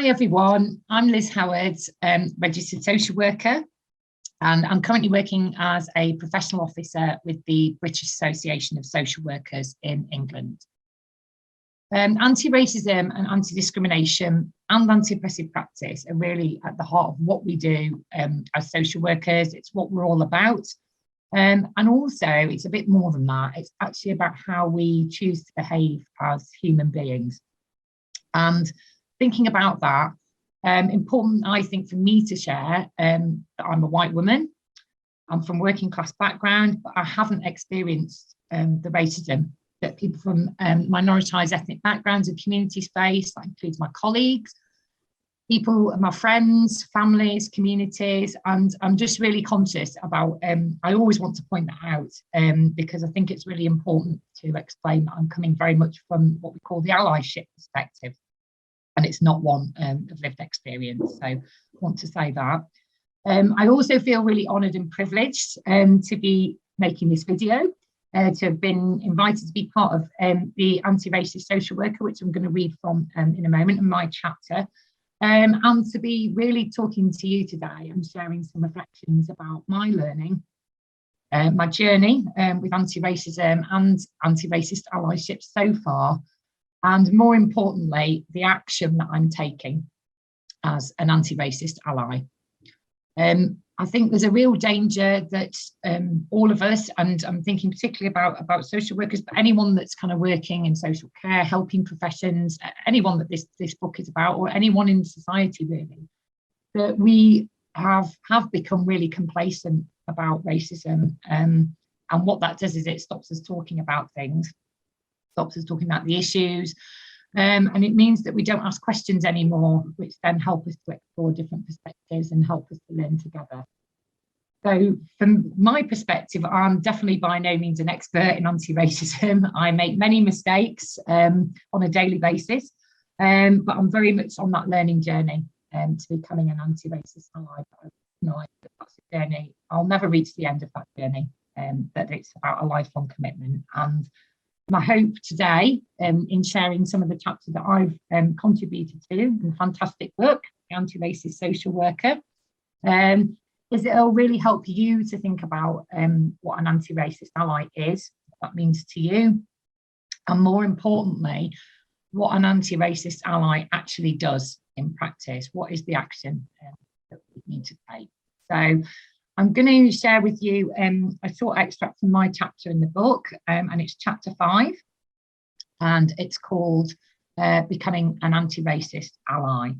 Hi everyone, I'm Liz Howard, registered social worker, and I'm currently working as a professional officer with the British Association of Social Workers in England. Anti-racism and anti-discrimination and anti-oppressive practice are really at the heart of what we do as social workers. It's what we're all about. And also it's a bit more than that. It's actually about how we choose to behave as human beings. And thinking about that, important, I think, for me to share that I'm a white woman. I'm from working class background, but I haven't experienced the racism that people from minoritized ethnic backgrounds and communities face. That includes my colleagues, people, my friends, families, communities, and I'm just really conscious about, I always want to point that out because I think it's really important to explain that I'm coming very much from what we call the allyship perspective, and it's not one of lived experience. So I want to say that. I also feel really honoured and privileged to be making this video, to have been invited to be part of the anti-racist social worker, which I'm going to read from in a moment, in my chapter, and to be really talking to you today and sharing some reflections about my learning, my journey with anti-racism and anti-racist allyship so far, and more importantly, the action that I'm taking as an anti-racist ally. I think there's a real danger that all of us, and I'm thinking particularly about social workers, but anyone that's kind of working in social care, helping professions, anyone that this book is about, or anyone in society really, that we have become really complacent about racism. And what that does is it stops us talking about things, stops us talking about the issues, and it means that we don't ask questions anymore, which then help us to explore different perspectives and help us to learn together. So from my perspective, I'm definitely by no means an expert in anti-racism. I make many mistakes on a daily basis, but I'm very much on that learning journey to becoming an anti-racist ally. That's a journey. I'll never reach the end of that journey, but it's about a lifelong commitment. And my hope today, in sharing some of the chapters that I've contributed to in a fantastic book, The Anti-Racist Social Worker, is it'll really help you to think about what an anti-racist ally is, what that means to you, and more importantly, what an anti-racist ally actually does in practice. What is the action that we need to take? So I'm going to share with you a short extract from my chapter in the book, and it's chapter 5, and it's called Becoming an Anti-Racist Ally.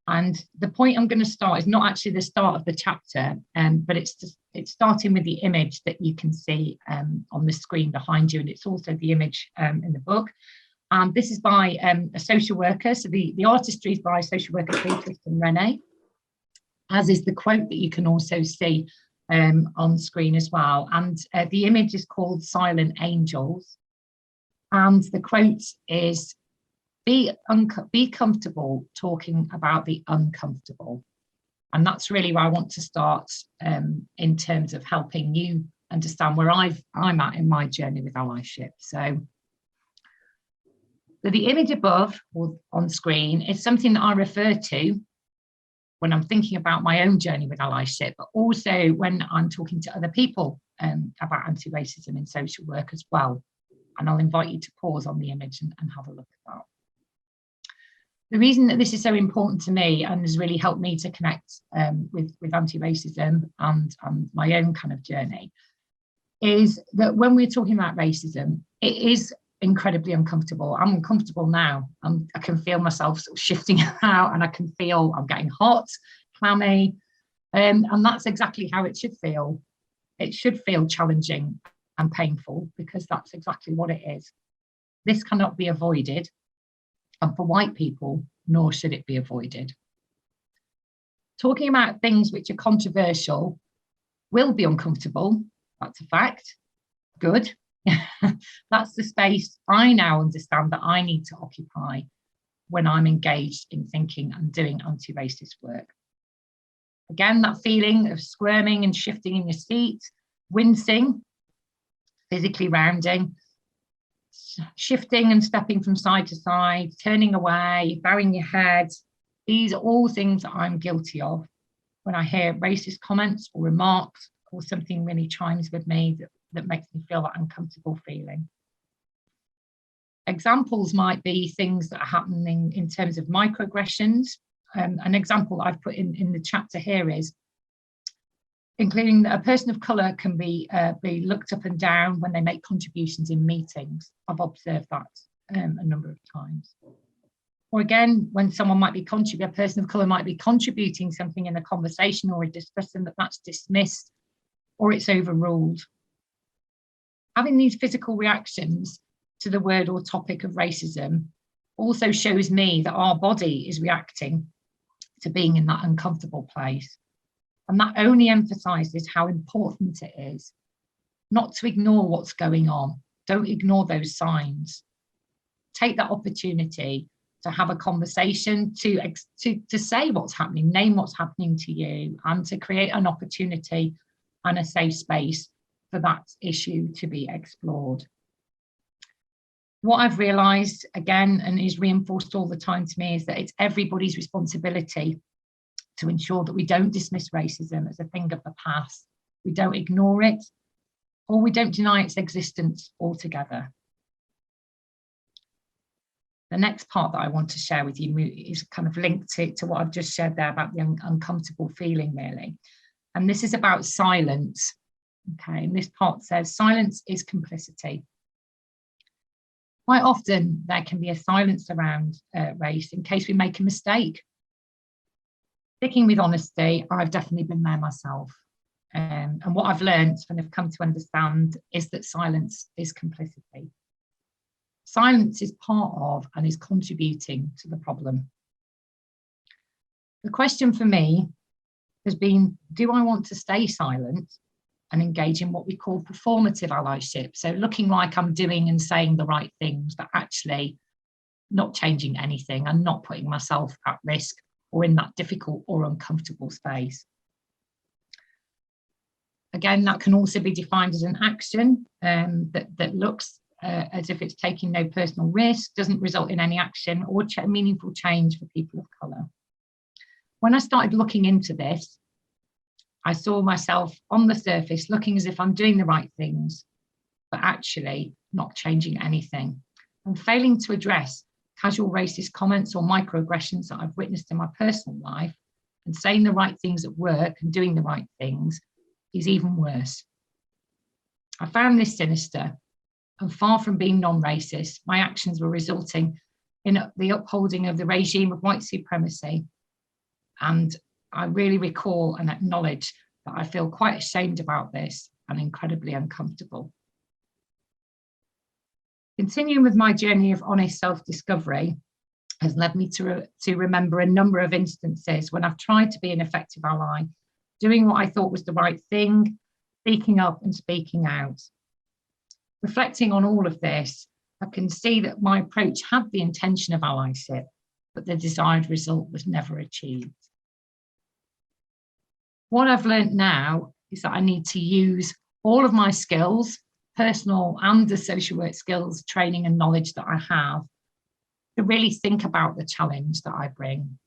And the point I'm going to start is not actually the start of the chapter, but it's starting with the image that you can see on the screen behind you, and it's also the image in the book. And this is by a social worker, so the artistry is by social worker Beatrice and Renee, as is the quote that you can also see on screen as well. And the image is called Silent Angels. And the quote is, be comfortable talking about the uncomfortable. And that's really where I want to start in terms of helping you understand where I'm at in my journey with allyship. So the image above or on screen is something that I refer to when I'm thinking about my own journey with allyship, but also when I'm talking to other people about anti-racism in social work as well. And I'll invite you to pause on the image and have a look at that. The reason that this is so important to me and has really helped me to connect with anti-racism and my own kind of journey is that when we're talking about racism, it is incredibly uncomfortable. I'm uncomfortable now. I can feel myself sort of shifting out, and I can feel I'm getting hot, clammy, and that's exactly how it should feel. It should feel challenging and painful because that's exactly what it is. This cannot be avoided, and for white people, nor should it be avoided. Talking about things which are controversial will be uncomfortable. That's a fact. Good. That's the space I now understand that I need to occupy when I'm engaged in thinking and doing anti-racist work. Again, that feeling of squirming and shifting in your seat, wincing, physically rounding, shifting and stepping from side to side, turning away, bowing your head, These are all things that I'm guilty of when I hear racist comments or remarks or something really chimes with me that makes me feel that uncomfortable feeling. Examples might be things that are happening in terms of microaggressions. An example I've put in the chapter here is including that a person of colour can be looked up and down when they make contributions in meetings. I've observed that a number of times. Or again, when someone might be a person of colour might be contributing something in a conversation or a discussion, that's dismissed or it's overruled. Having these physical reactions to the word or topic of racism also shows me that our body is reacting to being in that uncomfortable place. And that only emphasises how important it is not to ignore what's going on. Don't ignore those signs. Take that opportunity to have a conversation, to say what's happening, name what's happening to you, and to create an opportunity and a safe space for that issue to be explored. What I've realised, again, and is reinforced all the time to me, is that it's everybody's responsibility to ensure that we don't dismiss racism as a thing of the past. We don't ignore it, or we don't deny its existence altogether. The next part that I want to share with you is kind of linked to what I've just shared there about the uncomfortable feeling, really. And this is about silence. Okay, and this part says, silence is complicity. Quite often there can be a silence around race in case we make a mistake. Sticking with honesty, I've definitely been there myself. And what I've learned and have come to understand is that silence is complicity. Silence is part of and is contributing to the problem. The question for me has been, do I want to stay silent and engage in what we call performative allyship? So looking like I'm doing and saying the right things, but actually not changing anything and not putting myself at risk or in that difficult or uncomfortable space. Again, that can also be defined as an action that looks as if it's taking no personal risk, doesn't result in any action or meaningful change for people of colour. When I started looking into this, I saw myself on the surface looking as if I'm doing the right things, but actually not changing anything and failing to address casual racist comments or microaggressions that I've witnessed in my personal life, and saying the right things at work and doing the right things is even worse. I found this sinister, and far from being non-racist, my actions were resulting in the upholding of the regime of white supremacy. And I really recall and acknowledge that I feel quite ashamed about this and incredibly uncomfortable. Continuing with my journey of honest self-discovery has led me to remember a number of instances when I've tried to be an effective ally, doing what I thought was the right thing, speaking up and speaking out. Reflecting on all of this, I can see that my approach had the intention of allyship, but the desired result was never achieved. What I've learned now is that I need to use all of my skills, personal and the social work skills, training and knowledge that I have, to really think about the challenge that I bring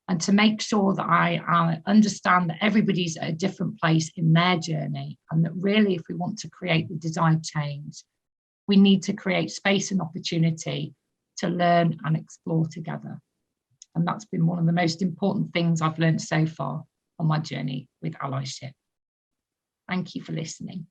and to make sure that I understand that everybody's at a different place in their journey, and that really, if we want to create the desired change, we need to create space and opportunity to learn and explore together. And that's been one of the most important things I've learned so far on my journey with allyship. Thank you for listening.